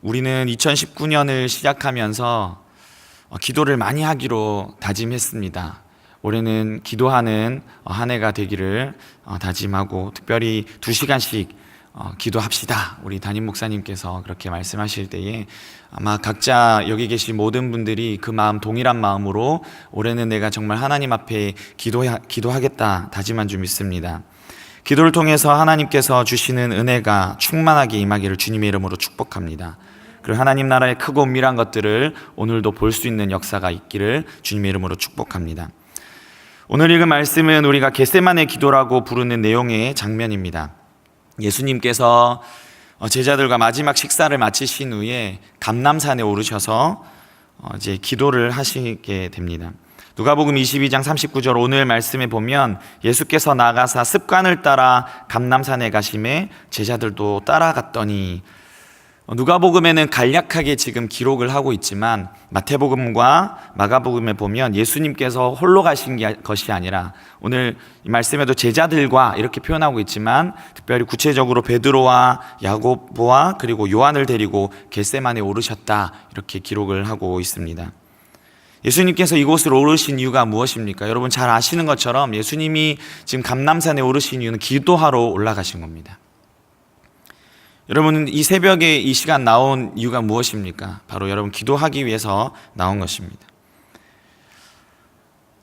우리는 2019년을 시작하면서 기도를 많이 하기로 다짐했습니다. 올해는 기도하는 한 해가 되기를 다짐하고 특별히 2시간씩 기도합시다. 우리 담임 목사님께서 그렇게 말씀하실 때에 아마 각자 여기 계신 모든 분들이 그 마음, 동일한 마음으로 올해는 내가 정말 하나님 앞에 기도하겠다 다짐한 줄 믿습니다. 기도를 통해서 하나님께서 주시는 은혜가 충만하게 임하기를 주님의 이름으로 축복합니다. 그리고 하나님 나라의 크고 은밀한 것들을 오늘도 볼 수 있는 역사가 있기를 주님의 이름으로 축복합니다. 오늘 읽은 말씀은 우리가 겟세마네 기도라고 부르는 내용의 장면입니다. 예수님께서 제자들과 마지막 식사를 마치신 후에 감람산에 오르셔서 이제 기도를 하시게 됩니다. 누가복음 22장 39절 오늘 말씀에 보면 예수께서 나가사 습관을 따라 감람산에 가심에 제자들도 따라갔더니, 누가복음에는 간략하게 지금 기록을 하고 있지만 마태복음과 마가복음에 보면 예수님께서 홀로 가신 것이 아니라 오늘 이 말씀에도 제자들과 이렇게 표현하고 있지만 특별히 구체적으로 베드로와 야고보와 그리고 요한을 데리고 겟세마네에 오르셨다 이렇게 기록을 하고 있습니다. 예수님께서 이곳을 오르신 이유가 무엇입니까? 여러분 잘 아시는 것처럼 예수님이 지금 감람산에 오르신 이유는 기도하러 올라가신 겁니다. 여러분 이 새벽에 이 시간 나온 이유가 무엇입니까? 바로 여러분 기도하기 위해서 나온 것입니다.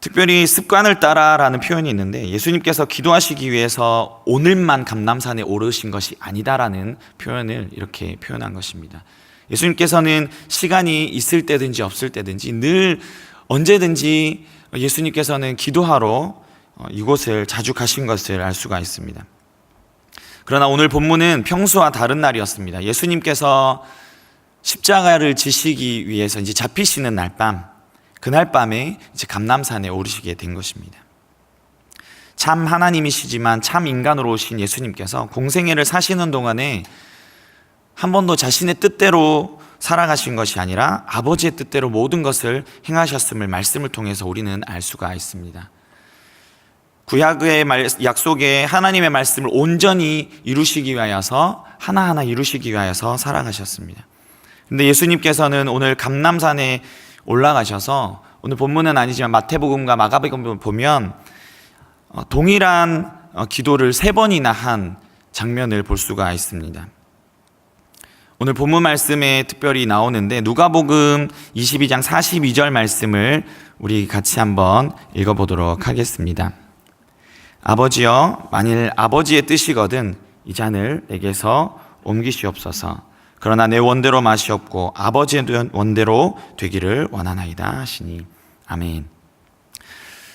특별히 습관을 따라라는 표현이 있는데 예수님께서 기도하시기 위해서 오늘만 감람산에 오르신 것이 아니다라는 표현을 이렇게 표현한 것입니다. 예수님께서는 시간이 있을 때든지 없을 때든지 늘 언제든지 예수님께서는 기도하러 이곳을 자주 가신 것을 알 수가 있습니다. 그러나 오늘 본문은 평소와 다른 날이었습니다. 예수님께서 십자가를 지시기 위해서 이제 잡히시는 그날 밤에 이제 감람산에 오르시게 된 것입니다. 참 하나님이시지만 참 인간으로 오신 예수님께서 공생애를 사시는 동안에 한 번도 자신의 뜻대로 살아가신 것이 아니라 아버지의 뜻대로 모든 것을 행하셨음을 말씀을 통해서 우리는 알 수가 있습니다. 구약의 약속의 하나님의 말씀을 온전히 이루시기 위하여서 하나하나 이루시기 위하여서 살아가셨습니다. 근데 예수님께서는 오늘 감람산에 올라가셔서 오늘 본문은 아니지만 마태복음과 마가복음을 보면 동일한 기도를 3번이나 한 장면을 볼 수가 있습니다. 오늘 본문 말씀에 특별히 나오는데 누가복음 22장 42절 말씀을 우리 같이 한번 읽어보도록 하겠습니다. 아버지여, 만일 아버지의 뜻이거든 이 잔을 내게서 옮기시옵소서. 그러나 내 원대로 마시옵고 아버지의 원대로 되기를 원하나이다 하시니 아멘.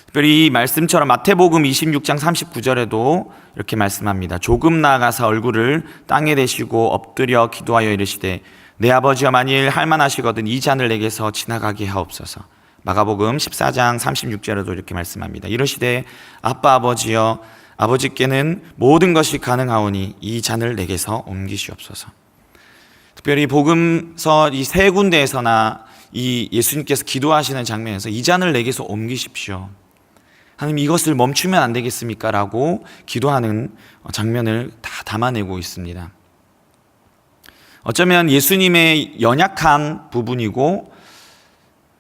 특별히 이 말씀처럼 마태복음 26장 39절에도 이렇게 말씀합니다. 조금 나아가서 얼굴을 땅에 대시고 엎드려 기도하여 이르시되 내 아버지여, 만일 할만하시거든 이 잔을 내게서 지나가게 하옵소서. 마가복음 14장 36절에도 이렇게 말씀합니다. 이르시되 아빠 아버지여, 아버지께는 모든 것이 가능하오니 이 잔을 내게서 옮기시옵소서. 특별히 복음서 이 3군데에서나 이 예수님께서 기도하시는 장면에서 이 잔을 내게서 옮기십시오, 하나님 이것을 멈추면 안 되겠습니까? 라고 기도하는 장면을 다 담아내고 있습니다. 어쩌면 예수님의 연약한 부분이고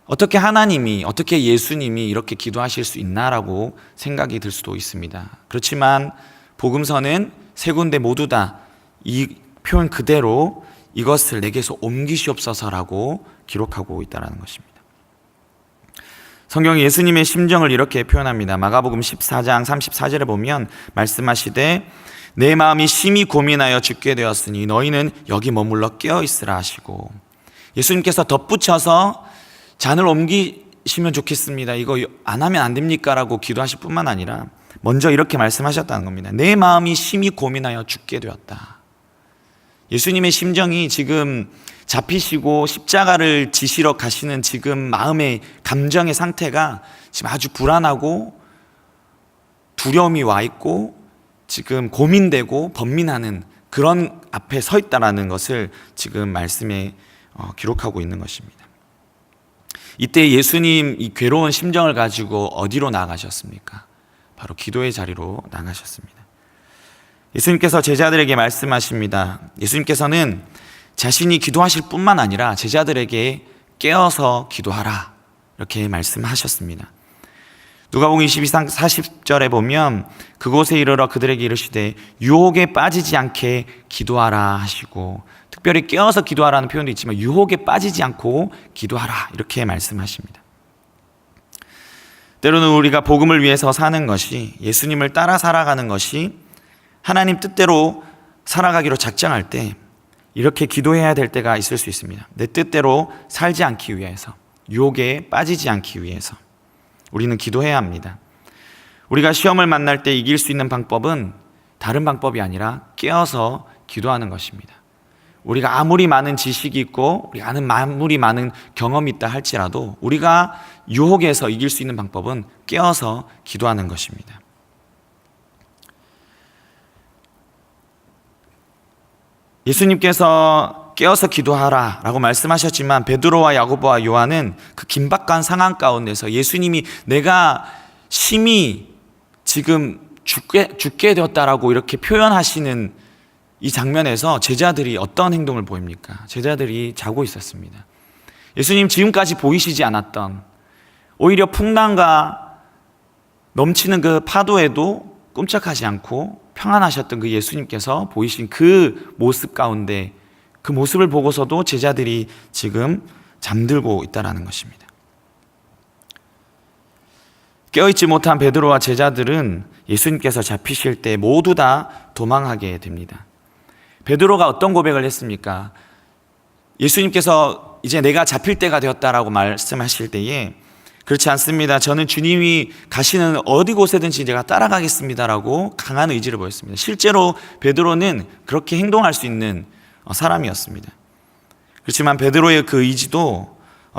어떻게 하나님이, 어떻게 예수님이 이렇게 기도하실 수 있나라고 생각이 들 수도 있습니다. 그렇지만 복음서는 3군데 모두 다 이 표현 그대로 이것을 내게서 옮기시옵소서라고 기록하고 있다는 것입니다. 성경이 예수님의 심정을 이렇게 표현합니다. 마가복음 14장 34절에 보면 말씀하시되 내 마음이 심히 고민하여 죽게 되었으니 너희는 여기 머물러 깨어있으라 하시고, 예수님께서 덧붙여서 잔을 옮기시면 좋겠습니다, 이거 안 하면 안 됩니까? 라고 기도하실 뿐만 아니라 먼저 이렇게 말씀하셨다는 겁니다. 내 마음이 심히 고민하여 죽게 되었다. 예수님의 심정이 지금 잡히시고 십자가를 지시러 가시는 지금 마음의 감정의 상태가 지금 아주 불안하고 두려움이 와 있고 지금 고민되고 번민하는 그런 앞에 서 있다는 것을 지금 말씀에 기록하고 있는 것입니다. 이때 예수님 이 괴로운 심정을 가지고 어디로 나가셨습니까? 바로 기도의 자리로 나가셨습니다. 예수님께서 제자들에게 말씀하십니다. 예수님께서는 자신이 기도하실 뿐만 아니라 제자들에게 깨어서 기도하라 이렇게 말씀하셨습니다. 누가복음 22장 40절에 보면 그곳에 이르러 그들에게 이르시되 유혹에 빠지지 않게 기도하라 하시고, 특별히 깨어서 기도하라는 표현도 있지만 유혹에 빠지지 않고 기도하라 이렇게 말씀하십니다. 때로는 우리가 복음을 위해서 사는 것이, 예수님을 따라 살아가는 것이 하나님 뜻대로 살아가기로 작정할 때 이렇게 기도해야 될 때가 있을 수 있습니다. 내 뜻대로 살지 않기 위해서, 유혹에 빠지지 않기 위해서 우리는 기도해야 합니다. 우리가 시험을 만날 때 이길 수 있는 방법은 다른 방법이 아니라 깨어서 기도하는 것입니다. 우리가 아무리 많은 지식이 있고 우리가 아무리 많은 경험이 있다 할지라도 우리가 유혹에서 이길 수 있는 방법은 깨어서 기도하는 것입니다. 예수님께서 깨어서 기도하라 라고 말씀하셨지만 베드로와 야고보와 요한은 그 긴박한 상황 가운데서 예수님이 내가 심히 지금 죽게 되었다라고 이렇게 표현하시는 이 장면에서 제자들이 어떤 행동을 보입니까? 제자들이 자고 있었습니다. 예수님 지금까지 보이시지 않았던, 오히려 풍랑과 넘치는 그 파도에도 꼼짝하지 않고 평안하셨던 그 예수님께서 보이신 그 모습 가운데, 그 모습을 보고서도 제자들이 지금 잠들고 있다는 것입니다. 깨어있지 못한 베드로와 제자들은 예수님께서 잡히실 때 모두 다 도망하게 됩니다. 베드로가 어떤 고백을 했습니까? 예수님께서 이제 내가 잡힐 때가 되었다라고 말씀하실 때에 그렇지 않습니다. 저는 주님이 가시는 어디 곳에든지 제가 따라가겠습니다라고 강한 의지를 보였습니다. 실제로 베드로는 그렇게 행동할 수 있는 사람이었습니다. 그렇지만 베드로의 그 의지도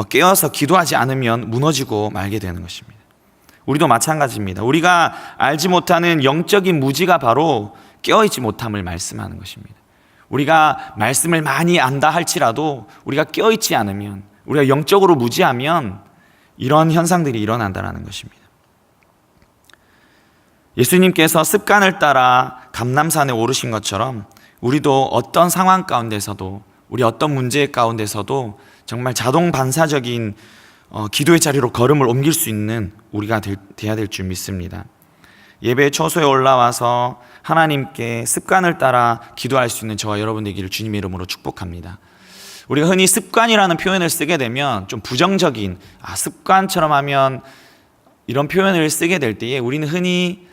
깨어서 기도하지 않으면 무너지고 말게 되는 것입니다. 우리도 마찬가지입니다. 우리가 알지 못하는 영적인 무지가 바로 깨어있지 못함을 말씀하는 것입니다. 우리가 말씀을 많이 안다 할지라도 우리가 깨어있지 않으면, 우리가 영적으로 무지하면 이런 현상들이 일어난다는 것입니다. 예수님께서 습관을 따라 감람산에 오르신 것처럼 우리도 어떤 상황 가운데서도, 우리 어떤 문제 가운데서도 정말 자동 반사적인 기도의 자리로 걸음을 옮길 수 있는 우리가 돼야 될 줄 믿습니다. 예배 초소에 올라와서 하나님께 습관을 따라 기도할 수 있는 저와 여러분 되기를 주님의 이름으로 축복합니다. 우리가 흔히 습관이라는 표현을 쓰게 되면 좀 부정적인, 습관처럼 하면, 이런 표현을 쓰게 될 때에 우리는 흔히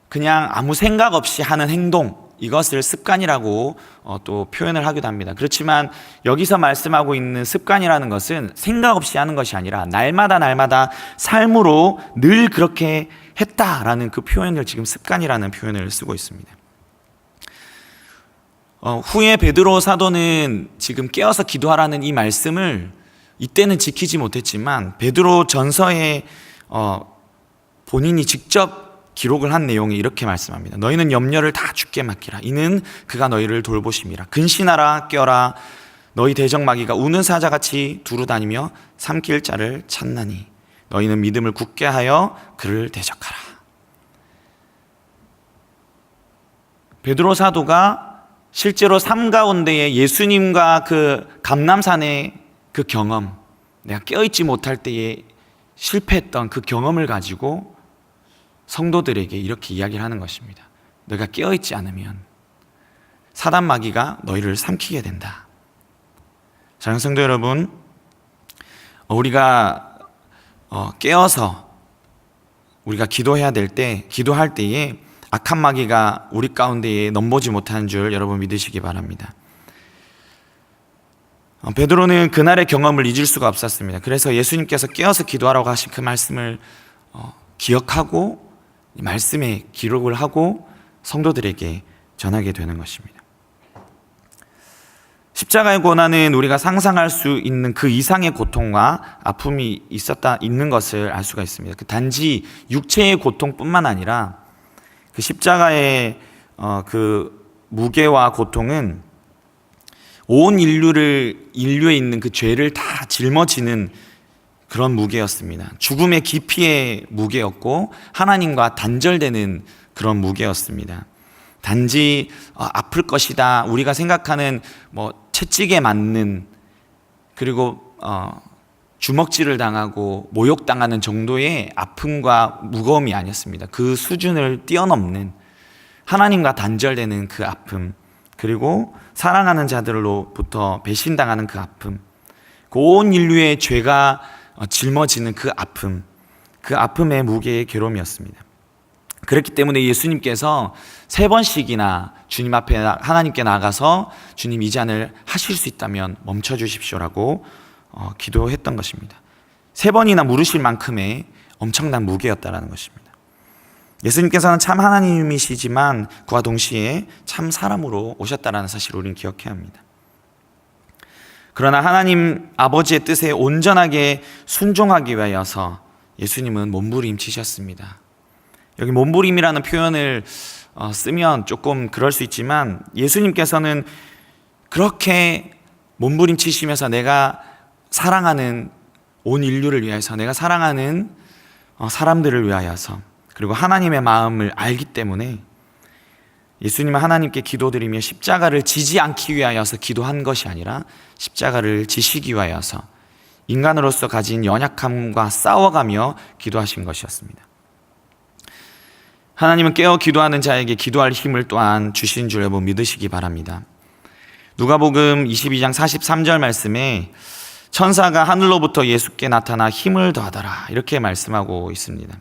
그냥 아무 생각 없이 하는 행동, 이것을 습관이라고 또 표현을 하기도 합니다. 그렇지만 여기서 말씀하고 있는 습관이라는 것은 생각 없이 하는 것이 아니라 날마다 삶으로 늘 그렇게 했다라는 그 표현을 지금 습관이라는 표현을 쓰고 있습니다. 후에 베드로 사도는 지금 깨어서 기도하라는 이 말씀을 이때는 지키지 못했지만 베드로 전서에 본인이 직접 기록을 한 내용이 이렇게 말씀합니다. 너희는 염려를 다 주께 맡기라. 이는 그가 너희를 돌보심이라. 근신하라, 깨어라. 너희 대적마귀가 우는 사자같이 두루다니며 삼킬 자를 찾나니 너희는 믿음을 굳게 하여 그를 대적하라. 베드로 사도가 실제로 삶 가운데에 예수님과 그 감람산의 그 경험, 내가 깨어있지 못할 때에 실패했던 그 경험을 가지고 성도들에게 이렇게 이야기를 하는 것입니다. 너희가 깨어있지 않으면 사단 마귀가 너희를 삼키게 된다. 사랑하는 성도 여러분, 우리가 깨어서 우리가 기도해야 될 때, 기도할 때에 악한 마귀가 우리 가운데에 넘보지 못하는 줄 여러분 믿으시기 바랍니다. 베드로는 그날의 경험을 잊을 수가 없었습니다. 그래서 예수님께서 깨어서 기도하라고 하신 그 말씀을 기억하고 말씀에 기록을 하고 성도들에게 전하게 되는 것입니다. 십자가의 고난은 우리가 상상할 수 있는 그 이상의 고통과 아픔이 있는 것을 알 수가 있습니다. 그 단지 육체의 고통뿐만 아니라 그 십자가의 그 무게와 고통은 온 인류에 있는 그 죄를 다 짊어지는 그런 무게였습니다. 죽음의 깊이의 무게였고 하나님과 단절되는 그런 무게였습니다. 단지 아플 것이다, 우리가 생각하는 채찍에 맞는, 그리고 주먹질을 당하고 모욕당하는 정도의 아픔과 무거움이 아니었습니다. 그 수준을 뛰어넘는 하나님과 단절되는 그 아픔, 그리고 사랑하는 자들로부터 배신당하는 그 아픔, 그 온 인류의 죄가 짊어지는 그 아픔의 무게의 괴로움이었습니다. 그렇기 때문에 예수님께서 3번씩이나 주님 앞에 하나님께 나가서 주님, 이 잔을 하실 수 있다면 멈춰 주십시오라고 기도했던 것입니다. 3번이나 물으실 만큼의 엄청난 무게였다라는 것입니다. 예수님께서는 참 하나님이시지만 그와 동시에 참 사람으로 오셨다라는 사실을 우리는 기억해야 합니다. 그러나 하나님 아버지의 뜻에 온전하게 순종하기 위하여서 예수님은 몸부림치셨습니다. 여기 몸부림이라는 표현을 쓰면 조금 그럴 수 있지만, 예수님께서는 그렇게 몸부림치시면서 내가 사랑하는 온 인류를 위하여서, 내가 사랑하는 사람들을 위하여서, 그리고 하나님의 마음을 알기 때문에 예수님은 하나님께 기도드리며 십자가를 지지 않기 위하여서 기도한 것이 아니라 십자가를 지시기 위하여서 인간으로서 가진 연약함과 싸워가며 기도하신 것이었습니다. 하나님은 깨어 기도하는 자에게 기도할 힘을 또한 주신 줄 여러분 믿으시기 바랍니다. 누가복음 22장 43절 말씀에 천사가 하늘로부터 예수께 나타나 힘을 더하더라, 이렇게 말씀하고 있습니다.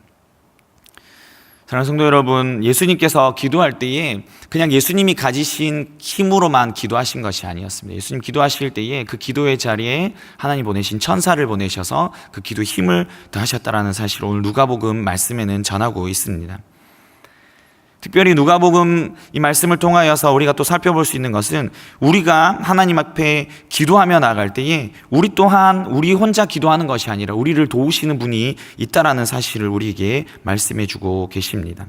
사랑하는 성도 여러분, 예수님께서 기도할 때에 그냥 예수님이 가지신 힘으로만 기도하신 것이 아니었습니다. 예수님 기도하실 때에 그 기도의 자리에 하나님 보내신 천사를 보내셔서 그 기도에 힘을 더하셨다라는 사실을 오늘 누가복음 말씀에는 전하고 있습니다. 특별히 누가복음 이 말씀을 통하여서 우리가 또 살펴볼 수 있는 것은, 우리가 하나님 앞에 기도하며 나아갈 때에 우리 또한 우리 혼자 기도하는 것이 아니라 우리를 도우시는 분이 있다라는 사실을 우리에게 말씀해 주고 계십니다.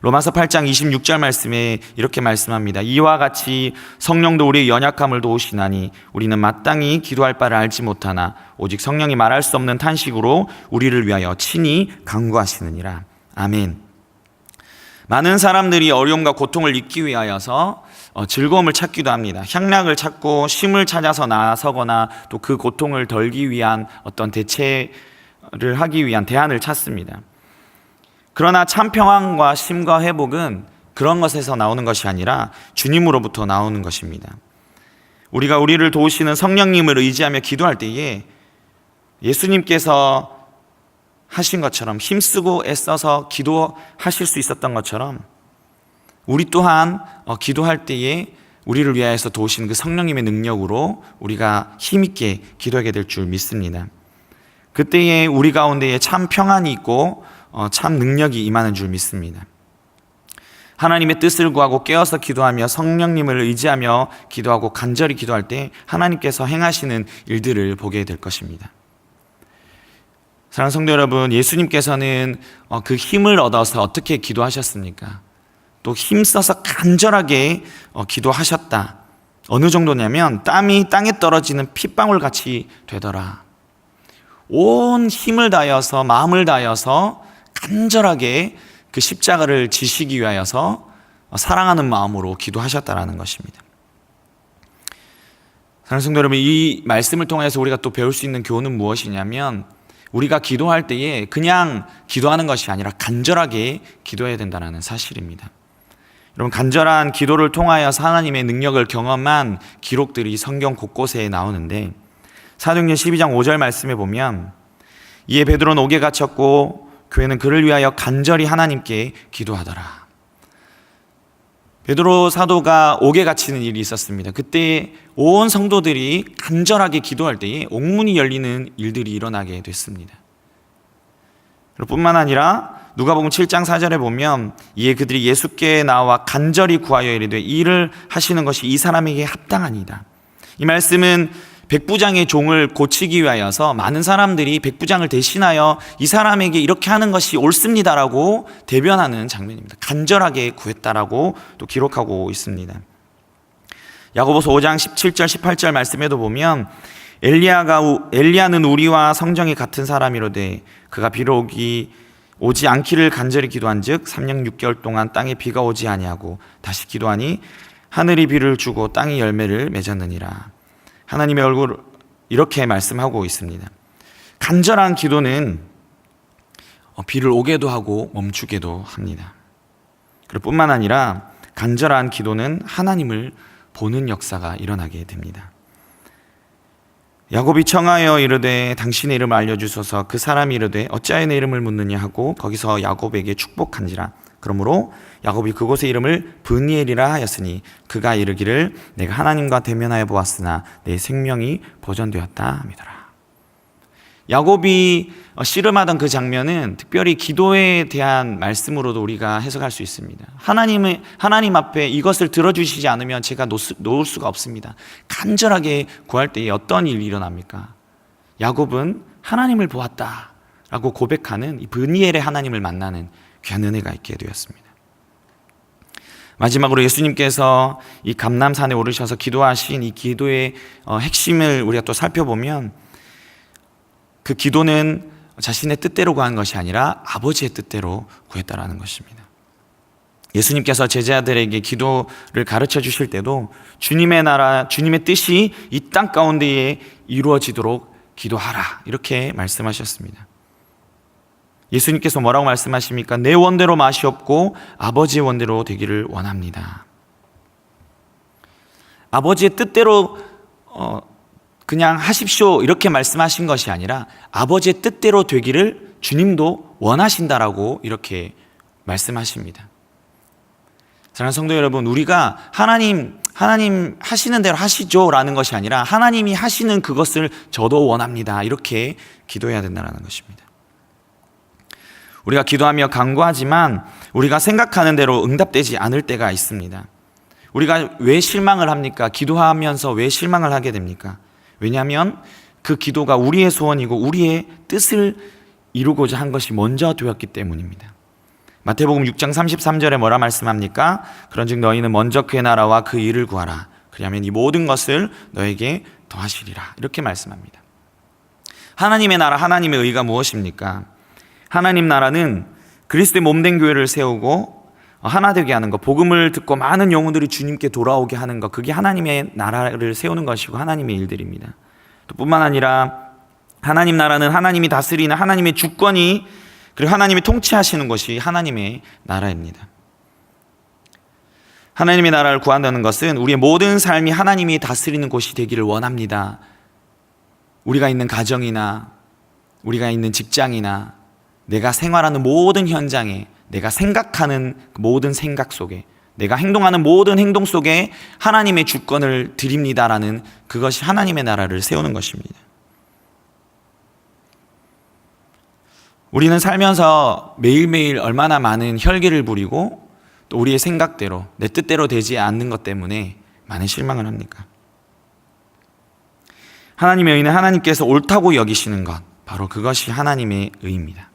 로마서 8장 26절 말씀에 이렇게 말씀합니다. 이와 같이 성령도 우리의 연약함을 도우시나니 우리는 마땅히 기도할 바를 알지 못하나 오직 성령이 말할 수 없는 탄식으로 우리를 위하여 친히 간구하시느니라. 아멘. 많은 사람들이 어려움과 고통을 잊기 위하여서 즐거움을 찾기도 합니다. 향락을 찾고 쉼을 찾아서 나서거나 또 그 고통을 덜기 위한 어떤 대체를 하기 위한 대안을 찾습니다. 그러나 참 평안과 쉼과 회복은 그런 것에서 나오는 것이 아니라 주님으로부터 나오는 것입니다. 우리가 우리를 도우시는 성령님을 의지하며 기도할 때에 예수님께서 하신 것처럼, 힘쓰고 애써서 기도하실 수 있었던 것처럼 우리 또한 기도할 때에 우리를 위하여서 도우시는 그 성령님의 능력으로 우리가 힘있게 기도하게 될 줄 믿습니다. 그때에 우리 가운데에 참 평안이 있고 참 능력이 임하는 줄 믿습니다. 하나님의 뜻을 구하고 깨어서 기도하며 성령님을 의지하며 기도하고 간절히 기도할 때 하나님께서 행하시는 일들을 보게 될 것입니다. 사랑하는 성도 여러분, 예수님께서는 그 힘을 얻어서 어떻게 기도하셨습니까? 또 힘써서 간절하게 기도하셨다. 어느 정도냐면 땀이 땅에 떨어지는 핏방울 같이 되더라. 온 힘을 다하여서, 마음을 다하여서 간절하게 그 십자가를 지시기 위하여서 사랑하는 마음으로 기도하셨다라는 것입니다. 사랑하는 성도 여러분, 이 말씀을 통해서 우리가 또 배울 수 있는 교훈은 무엇이냐면, 우리가 기도할 때에 그냥 기도하는 것이 아니라 간절하게 기도해야 된다는 사실입니다. 여러분, 간절한 기도를 통하여서 하나님의 능력을 경험한 기록들이 성경 곳곳에 나오는데, 사도행전 12장 5절 말씀에 보면 이에 베드로는 옥에 갇혔고 교회는 그를 위하여 간절히 하나님께 기도하더라. 베드로 사도가 옥에 갇히는 일이 있었습니다. 그때 온 성도들이 간절하게 기도할 때에 옥문이 열리는 일들이 일어나게 됐습니다. 뿐만 아니라 누가복음 7장 4절에 보면 이에 그들이 예수께 나와 간절히 구하여 이르되 이 일을 하시는 것이 이 사람에게 합당하니이다. 이 말씀은 백부장의 종을 고치기 위하여서 많은 사람들이 백부장을 대신하여 이 사람에게 이렇게 하는 것이 옳습니다라고 대변하는 장면입니다. 간절하게 구했다라고 또 기록하고 있습니다. 야고보서 5장 17절 18절 말씀에도 보면 엘리야는 우리와 성정이 같은 사람이로되 그가 비록 이 오지 않기를 간절히 기도한즉 3년 6개월 동안 땅에 비가 오지 아니하고 다시 기도하니 하늘이 비를 주고 땅이 열매를 맺었느니라. 하나님의 얼굴 이렇게 말씀하고 있습니다. 간절한 기도는 비를 오게도 하고 멈추게도 합니다. 그럴 뿐만 아니라 간절한 기도는 하나님을 보는 역사가 일어나게 됩니다. 야곱이 청하여 이르되 당신의 이름을 알려주소서. 그 사람이 이르되 어찌하여 내 이름을 묻느냐 하고 거기서 야곱에게 축복한지라. 그러므로 야곱이 그곳의 이름을 브니엘이라 하였으니 그가 이르기를 내가 하나님과 대면하여 보았으나 내 생명이 보존되었다 함이더라. 야곱이 씨름하던 그 장면은 특별히 기도에 대한 말씀으로도 우리가 해석할 수 있습니다. 하나님 앞에 이것을 들어주시지 않으면 제가 놓을 수가 없습니다. 간절하게 구할 때에 어떤 일이 일어납니까? 야곱은 하나님을 보았다라고 고백하는 이 브니엘의 하나님을 만나는 귀한 은혜가 있게 되었습니다. 마지막으로 예수님께서 이 감람산에 오르셔서 기도하신 이 기도의 핵심을 우리가 또 살펴보면 그 기도는 자신의 뜻대로 구한 것이 아니라 아버지의 뜻대로 구했다라는 것입니다. 예수님께서 제자들에게 기도를 가르쳐 주실 때도 주님의 나라, 주님의 뜻이 이 땅 가운데에 이루어지도록 기도하라 이렇게 말씀하셨습니다. 예수님께서 뭐라고 말씀하십니까? 내 원대로 마시옵고 아버지의 원대로 되기를 원합니다. 아버지의 뜻대로 그냥 하십시오 이렇게 말씀하신 것이 아니라 아버지의 뜻대로 되기를 주님도 원하신다라고 이렇게 말씀하십니다. 사랑하는 성도 여러분, 우리가 하나님 하시는 대로 하시죠 라는 것이 아니라 하나님이 하시는 그것을 저도 원합니다 이렇게 기도해야 된다는 것입니다. 우리가 기도하며 간구하지만 우리가 생각하는 대로 응답되지 않을 때가 있습니다. 우리가 왜 실망을 합니까? 기도하면서 왜 실망을 하게 됩니까? 왜냐하면 그 기도가 우리의 소원이고 우리의 뜻을 이루고자 한 것이 먼저 되었기 때문입니다. 마태복음 6장 33절에 뭐라 말씀합니까? 그런즉 너희는 먼저 그의 나라와 그 일을 구하라. 그리하면 이 모든 것을 너에게 더하시리라. 이렇게 말씀합니다. 하나님의 나라, 하나님의 의가 무엇입니까? 하나님 나라는 그리스도의 몸된 교회를 세우고 하나 되게 하는 것, 복음을 듣고 많은 영혼들이 주님께 돌아오게 하는 것, 그게 하나님의 나라를 세우는 것이고 하나님의 일들입니다. 또 뿐만 아니라 하나님 나라는 하나님이 다스리는 하나님의 주권이 그리고 하나님이 통치하시는 것이 하나님의 나라입니다. 하나님의 나라를 구한다는 것은 우리의 모든 삶이 하나님이 다스리는 곳이 되기를 원합니다. 우리가 있는 가정이나 우리가 있는 직장이나 내가 생활하는 모든 현장에, 내가 생각하는 모든 생각 속에, 내가 행동하는 모든 행동 속에 하나님의 주권을 드립니다라는 그것이 하나님의 나라를 세우는 것입니다. 우리는 살면서 매일매일 얼마나 많은 혈기를 부리고 또 우리의 생각대로, 내 뜻대로 되지 않는 것 때문에 많은 실망을 합니까? 하나님의 의는 하나님께서 옳다고 여기시는 것, 바로 그것이 하나님의 의입니다.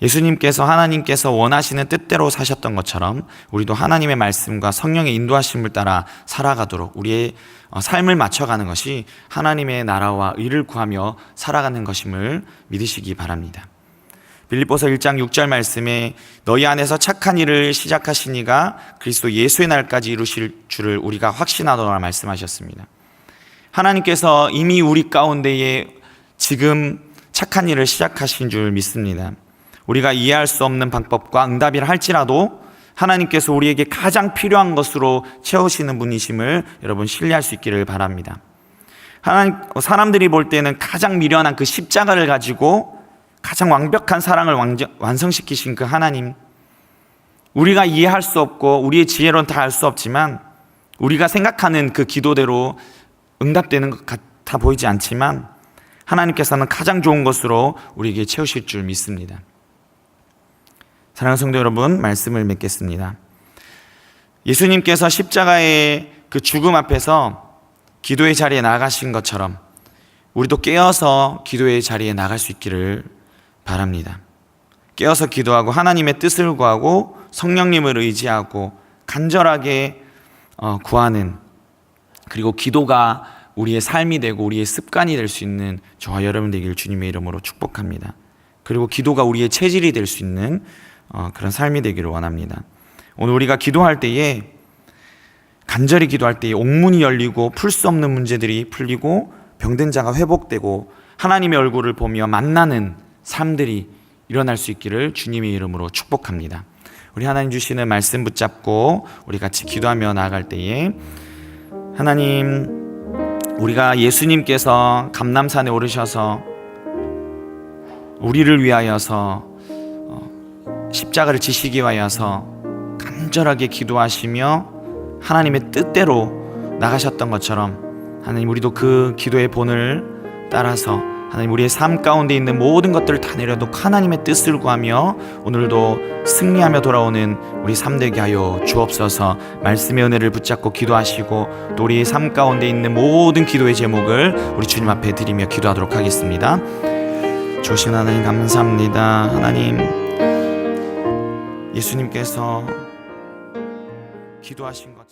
예수님께서 하나님께서 원하시는 뜻대로 사셨던 것처럼 우리도 하나님의 말씀과 성령의 인도하심을 따라 살아가도록 우리의 삶을 맞춰가는 것이 하나님의 나라와 의를 구하며 살아가는 것임을 믿으시기 바랍니다. 빌립보서 1장 6절 말씀에 너희 안에서 착한 일을 시작하신 이가 그리스도 예수의 날까지 이루실 줄을 우리가 확신하노라 말씀하셨습니다. 하나님께서 이미 우리 가운데에 지금 착한 일을 시작하신 줄 믿습니다. 우리가 이해할 수 없는 방법과 응답이라 할지라도 하나님께서 우리에게 가장 필요한 것으로 채우시는 분이심을 여러분 신뢰할 수 있기를 바랍니다. 사람들이 볼 때는 가장 미련한 그 십자가를 가지고 가장 완벽한 사랑을 완성시키신 그 하나님, 우리가 이해할 수 없고 우리의 지혜로는 다 알 수 없지만 우리가 생각하는 그 기도대로 응답되는 것 같아 보이지 않지만 하나님께서는 가장 좋은 것으로 우리에게 채우실 줄 믿습니다. 사랑하는 성도 여러분, 말씀을 맺겠습니다. 예수님께서 십자가의 그 죽음 앞에서 기도의 자리에 나가신 것처럼 우리도 깨어서 기도의 자리에 나갈 수 있기를 바랍니다. 깨어서 기도하고 하나님의 뜻을 구하고 성령님을 의지하고 간절하게 구하는, 그리고 기도가 우리의 삶이 되고 우리의 습관이 될 수 있는 저와 여러분 되기를 주님의 이름으로 축복합니다. 그리고 기도가 우리의 체질이 될 수 있는 그런 삶이 되기를 원합니다. 오늘 우리가 기도할 때에, 간절히 기도할 때에 옥문이 열리고 풀 수 없는 문제들이 풀리고 병든 자가 회복되고 하나님의 얼굴을 보며 만나는 삶들이 일어날 수 있기를 주님의 이름으로 축복합니다. 우리 하나님 주시는 말씀 붙잡고 우리 같이 기도하며 나아갈 때에, 하나님, 우리가 예수님께서 감람산에 오르셔서 우리를 위하여서 십자가를 지시기 위하여서 간절하게 기도하시며 하나님의 뜻대로 나가셨던 것처럼, 하나님, 우리도 그 기도의 본을 따라서 하나님, 우리의 삶 가운데 있는 모든 것들을 다 내려놓고 하나님의 뜻을 구하며 오늘도 승리하며 돌아오는 우리 삶 되게 하여 주옵소서. 말씀의 은혜를 붙잡고 기도하시고 또 우리 삶 가운데 있는 모든 기도의 제목을 우리 주님 앞에 드리며 기도하도록 하겠습니다. 주신 하나님 감사합니다. 하나님, 예수님께서 기도하신 것처럼